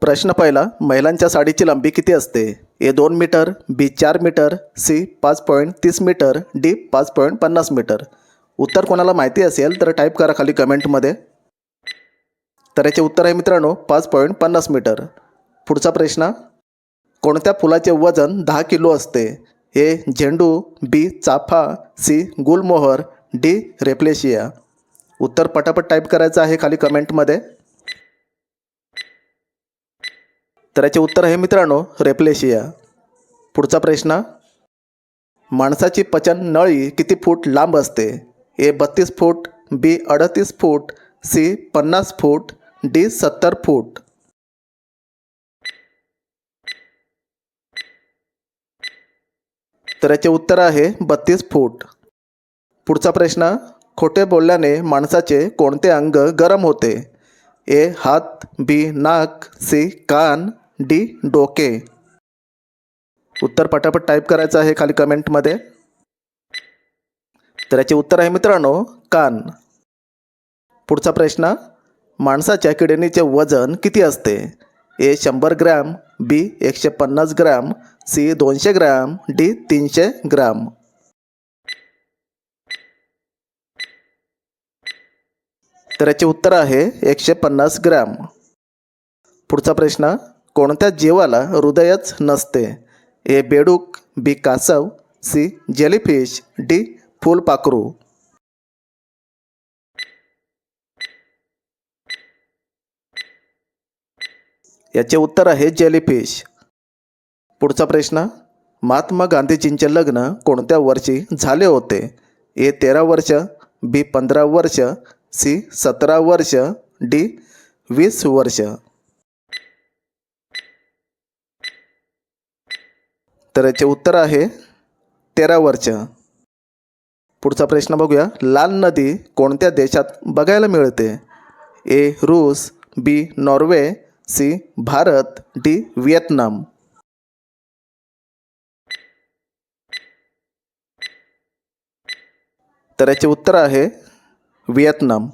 प्रश्न पहिला, महिलांच्या साडीची लांबी किती असते? A 2 metre, B 4 metre, C 5.30 metre, D 5.50 metre. उत्तर कोणाला माहिती असेल तर टाईप करा खाली कमेंटमध्ये. तर याचे उत्तर आहे मित्रांनो 5.50 मीटर. पुढचा प्रश्न, कोणत्या फुलाचे वजन 10 किलो असते? ए झेंडू, बी चाफा, सी गुलमोहर, डी रेप्लेशिया. उत्तर पटापट टाईप करायचं आहे खाली कमेंटमध्ये. तर याचे उत्तर आहे मित्रांनो रेप्लेशिया. पुढचा प्रश्न, माणसाची पचन नळी किती फूट लांब असते? ए 32 फूट, बी 38 फूट, सी 50 फूट, डी 70 फूट. तर याचे उत्तर आहे 32 फूट. पुढचा प्रश्न, खोटे बोलल्याने माणसाचे कोणते अंग गरम होते? ए हात, बी नाक, सी कान, डी डोके. उत्तर पटापट टाईप करायचं आहे खाली कमेंटमध्ये. तर याचे उत्तर आहे मित्रांनो कान. पुढचा प्रश्न, माणसाच्या किडनीचे वजन किती असते? A 100 gram, B 150 gram, C 200 gram, D 300 gram. तर याचे उत्तर आहे 150 ग्रॅम. पुढचा प्रश्न, कोणत्या जीवाला हृदयच नसते? ए बेडूक, बी कासव, सी जेलीफिश, डी फुलपाखरू. याचे उत्तर आहे जेलीफिश. पुढचा प्रश्न, महात्मा गांधीजींचे लग्न कोणत्या वर्षी झाले होते? ए 13 वर्ष, बी 15 वर्ष, सी 17 वर्ष, डी 20 वर्ष. तर याचे उत्तर आहे 13 वर्ष. पुढचा प्रश्न बघूया, लाल नदी कोणत्या देशात बघायला मिळते? ए रूस, B Norway, C Bharat, D Vietnam. तर याचे उत्तर आहे व्हिएतनाम.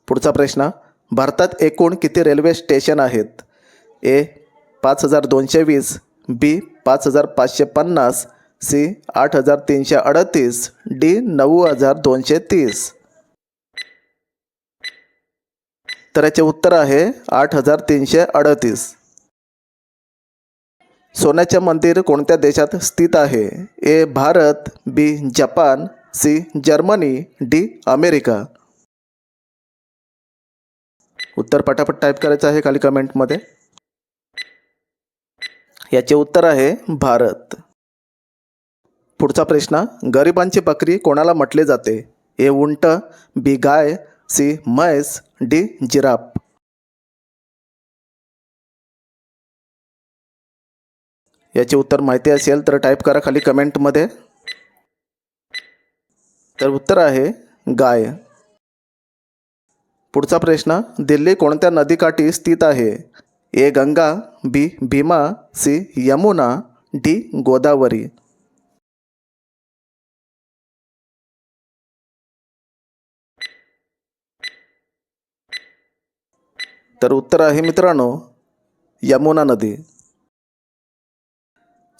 पुढचा प्रश्न, भारतात एकूण किती रेल्वे स्टेशन आहेत? ए 5220, बी 5550, सी 8338, डी 9230. तर याचे उत्तर आहे 8338. सोन्याचे मंदिर कोणत्या देशात स्थित आहे? ए भारत, बी जपान, सी जर्मनी, डी अमेरिका. उत्तर पटापट टाईप करायचं आहे खाली कमेंटमध्ये. याचे उत्तर आहे भारत. पुढचा प्रश्न, गरिबांची बकरी कोणाला म्हटले जाते? ए उंट, बी गाय, सी म्हैस, डी जिराफ. याचे उत्तर माहिती असेल तर टाईप करा खाली कमेंटमध्ये. तर उत्तर आहे गाय. पुढचा प्रश्न, दिल्ली कोणत्या नदीकाठी स्थित आहे? ए गंगा, बी भीमा, सी यमुना, डी गोदावरी. तर उत्तर आहे मित्रांनो यमुना नदी.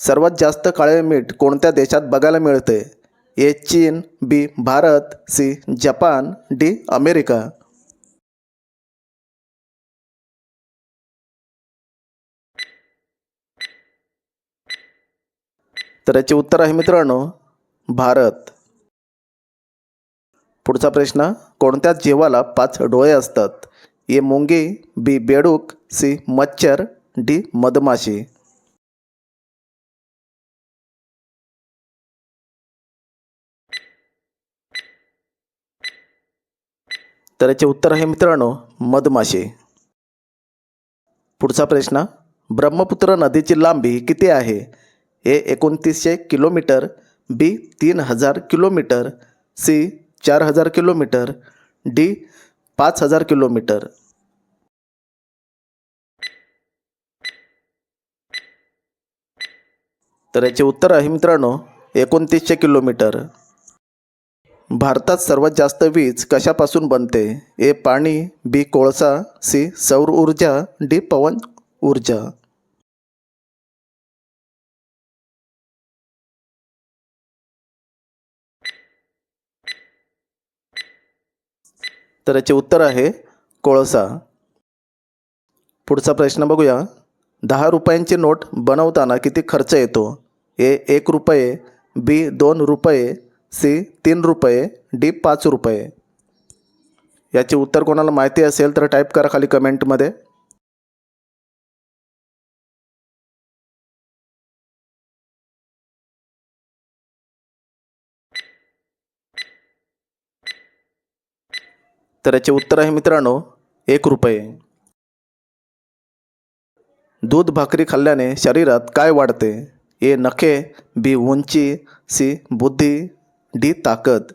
सर्वात जास्त काळे मीठ कोणत्या देशात बघायला मिळते? ए चीन, बी भारत, सी जपान, डी अमेरिका. तर याचे उत्तर आहे मित्रांनो भारत. पुढचा प्रश्न, कोणत्या जीवाला 5 डोळे असतात? ए मुंगी, बी बेडूक, सी मच्छर, डी मधमाशी. तर याचे उत्तर आहे मित्रांनो मधमाशी. पुढचा प्रश्न, ब्रह्मपुत्र नदीची लांबी किती आहे? A 2900 kilometre, B 3000 kilometre, C 4000 kilometre, D 5000 kilometre. तर याचे उत्तर आहे मित्रांनो 2900 किलोमीटर. भारतात सर्वात जास्त वीज कशापासून बनते? ए पाणी, बी कोळसा, सी सौर ऊर्जा, डी पवन ऊर्जा. तर याचे उत्तर आहे कोळसा. पुढचा प्रश्न बघूया. 10 रुपयांची नोट बनवताना किती खर्च येतो? ए 1 रुपये, बी 2 रुपये, सी 3 रुपये, डी 5 रुपये. याचे उत्तर कोणाला माहिती असेल तर टाईप करा खाली कमेंटमध्ये. तर याचे उत्तर आहे मित्रांनो 1 रुपये. दूध भाकरी खाल्ल्याने शरीरात काय वाढते? ए नखे, बी उंची, सी बुद्धी, डी ताकद.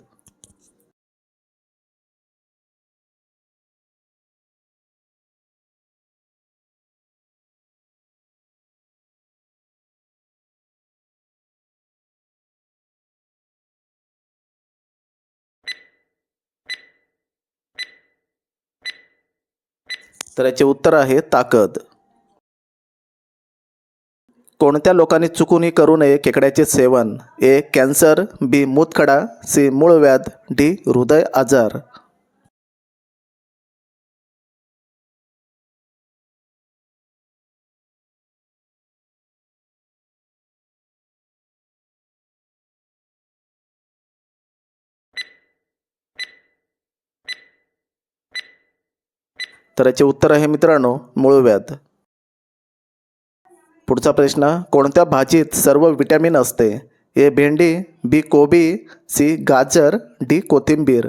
तर याचे उत्तर आहे ताकद. कोणत्या लोकांनी चुकूनही करू नये खेकड्याचे सेवन? ए कॅन्सर, बी मूतखडा, सी मूळव्याध, डी हृदय आजार. तर याचे उत्तर आहे मित्रांनो मूळव्याध. पुढचा प्रश्न. कोणत्या भाजीत सर्व विटॅमिन असते? ए भेंडी, बी कोबी, सी गाजर, डी कोथिंबीर.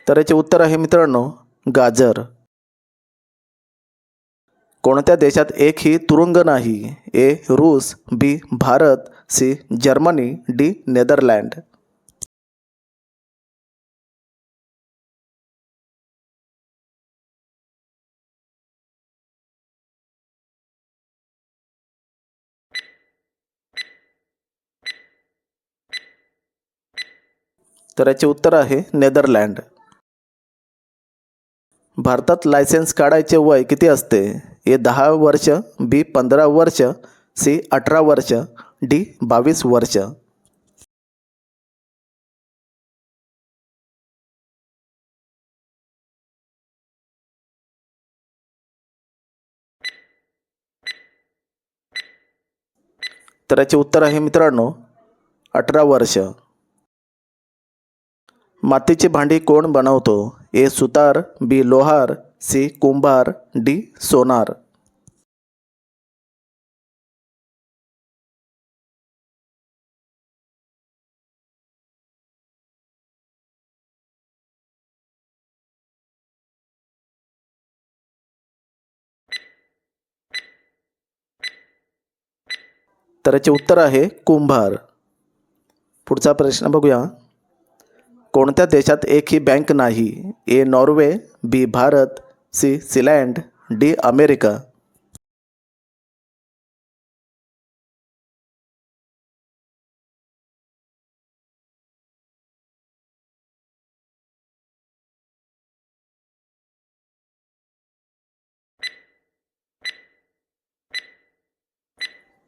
तर याचे उत्तर आहे मित्रांनो गाजर. कोणत्या देशात एकही तुरुंग नाही? ए रूस, B Bharat, C Germany, D Netherland. तर याचे उत्तर आहे नेदरलँड. भारतात लायसेन्स काढायचे वय किती असते? ए 10 वर्ष, बी 15 वर्ष, सी 18 वर्ष, डी 22 वर्ष. तर याचे उत्तर आहे मित्रांनो 18 वर्ष. मातीची भांडी कोण बनवतो? ए सुतार, बी लोहार, सी कुंभार, डी सोनार. तर याचे उत्तर आहे कुंभार. पुढचा प्रश्न बघूया. कोणत्या देशात एकही बँक नाही? A Norway, B Bharat, C Sealand, D America.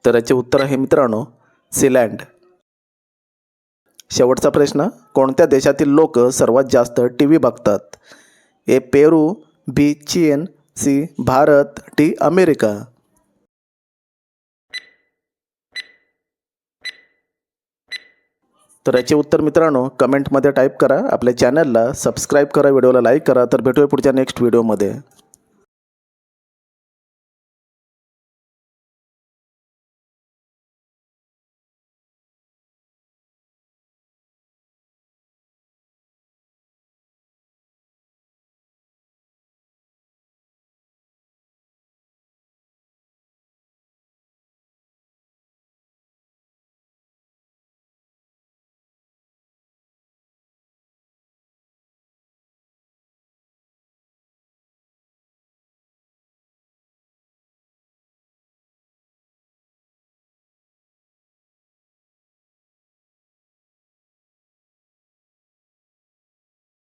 तर याचे उत्तर आहे मित्रांनो सीलँड. शेवटचा प्रश्न. कोणत्या देशातील लोक सर्वात जास्त टी व्ही बघतात? ए पेरू, बी चीन, सी भारत, डी अमेरिका. तर याचे उत्तर मित्रांनो कमेंटमध्ये टाईप करा. आपल्या चॅनलला सबस्क्राईब करा, व्हिडिओला लाईक करा. तर भेटूया पुढच्या नेक्स्ट व्हिडिओमध्ये.